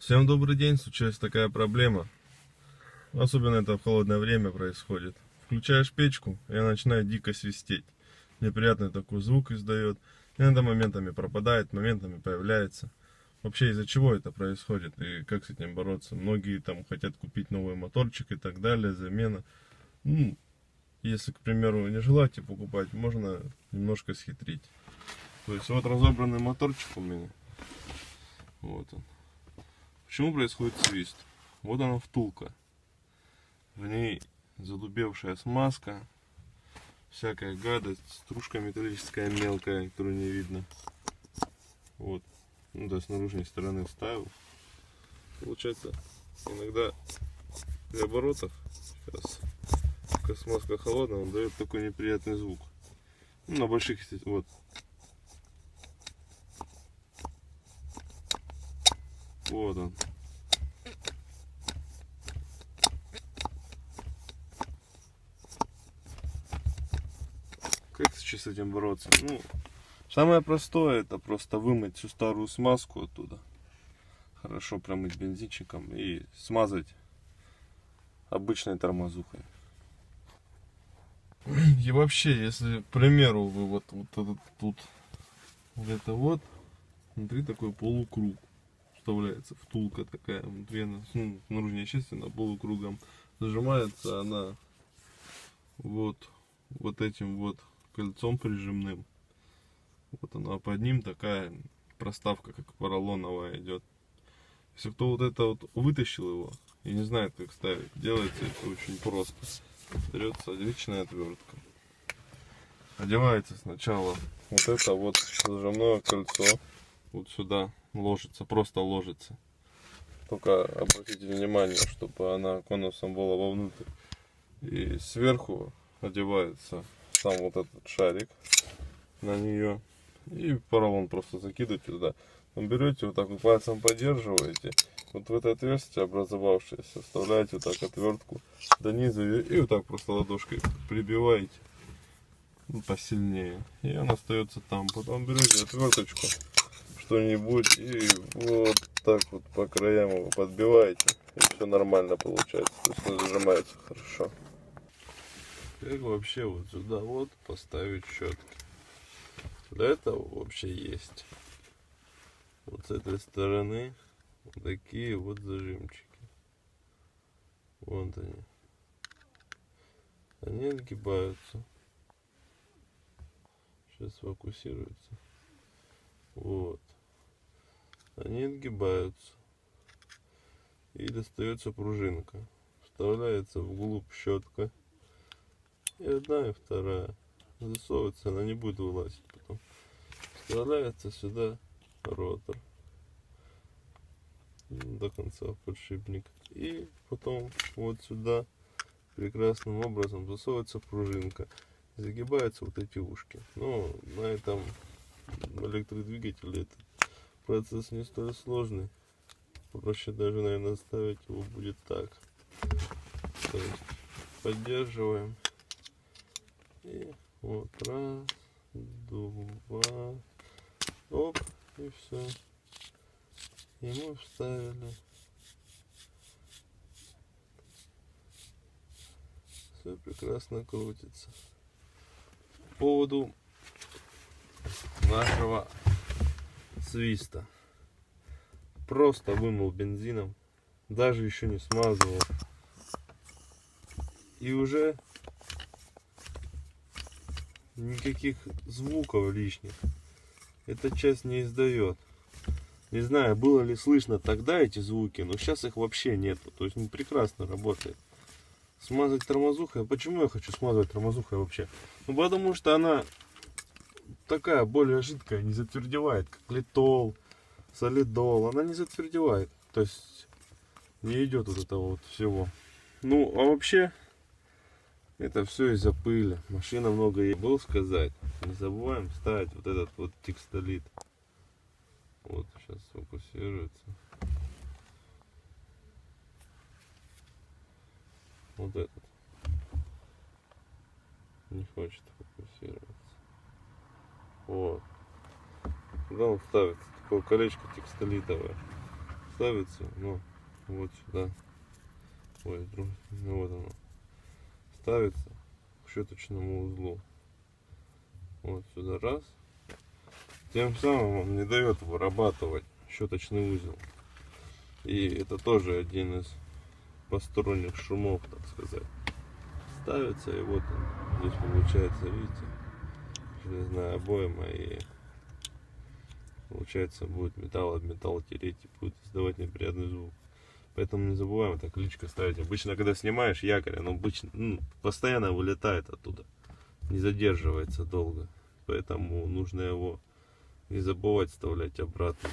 Всем добрый день, случилась такая проблема. Особенно это в холодное время происходит. Включаешь печку, и она начинает дико свистеть. Неприятный такой звук издает. Иногда моментами пропадает, моментами появляется. Вообще из-за чего это происходит и как с этим бороться? Многие там хотят купить новый моторчик и так далее, замена. Если, к примеру, не желаете покупать, можно немножко схитрить. То есть вот разобранный моторчик у меня. Вот он. Почему происходит свист? Вот она втулка. В ней задубевшая смазка, всякая гадость, стружка металлическая мелкая, которую не видно. Вот. Ну да, с наружной стороны вставил. Получается, иногда при оборотах, сейчас, как смазка холодная, он дает такой неприятный звук. Ну, на больших, вот. Вот он. Как сейчас с этим бороться? Ну, самое простое это просто вымыть всю старую смазку оттуда. Хорошо промыть бензинчиком и смазать обычной тормозухой. И вообще, если, к примеру, вы вот этот тут, где-то вот, внутри такой полукруг вставляется, втулка такая, внутри она, ну, наружнее, естественно, полукругом зажимается она вот этим вот кольцом прижимным. Вот она, а под ним такая проставка, как поролоновая идет. Если кто вот это вот вытащил его и не знает, как ставить, делается это очень просто. Берется отличная отвертка. Одевается сначала вот это вот зажимное кольцо вот сюда ложится, просто ложится. Только обратите внимание, чтобы она конусом была вовнутрь. И сверху одевается сам вот этот шарик на нее. И поролон просто закидываете туда. Берете вот так вот пальцем поддерживаете. Вот в это отверстие образовавшееся вставляете вот так отвертку до низа и вот так просто ладошкой прибиваете, ну, посильнее, и она остается там. Потом берете отверточку что-нибудь и вот так вот по краям его подбиваете, и все нормально получается, то есть он зажимается хорошо. Как вообще вот сюда вот поставить щетки? Для этого вообще есть вот с этой стороны вот такие вот зажимчики. Вот они. Они отгибаются. Сейчас фокусируется. Вот. Они отгибаются. И достается пружинка. Вставляется вглубь щетка. И одна, и вторая. Засовывается, она не будет вылазить потом. Вставляется сюда ротор. До конца подшипник. И потом вот сюда прекрасным образом засовывается пружинка. Загибаются вот эти ушки. Но на этом электродвигателе этот процесс не столь сложный. Проще даже, наверное, ставить его будет так. То есть поддерживаем. И вот раз, два, оп, и все. И мы вставили. Все прекрасно крутится. По поводу нашего свиста. Просто вымыл бензином. Даже еще не смазывал. И уже никаких звуков лишних эта часть не издает. Не знаю, было ли слышно тогда эти звуки, но сейчас их вообще нету. То есть прекрасно работает. Смазать тормозухой. Почему я хочу смазывать тормозухой вообще? Ну потому что она такая более жидкая, не затвердевает, как литол, солидол. Она не затвердевает. То есть не идет вот этого вот всего. Ну а вообще это все из-за пыли. Машина много ей был сказать. Не забываем ставить вот этот вот текстолит. Вот сейчас фокусируется. Вот этот. Не хочет фокусироваться. Вот. Когда он ставится, такое колечко текстолитовое. ставится, ну, вот сюда. Ой, ну вот оно. Ставится к щеточному узлу. Вот сюда раз. Тем самым он не дает вырабатывать щеточный узел. И это тоже один из посторонних шумов, так сказать. Ставится, и вот он. Здесь получается, видите, железная обойма, и получается будет металл об металл тереть и будет издавать неприятный звук. Поэтому не забываем это колечко ставить. Обычно, когда снимаешь якорь, оно обычно, постоянно вылетает оттуда, не задерживается долго. Поэтому нужно его не забывать вставлять обратно.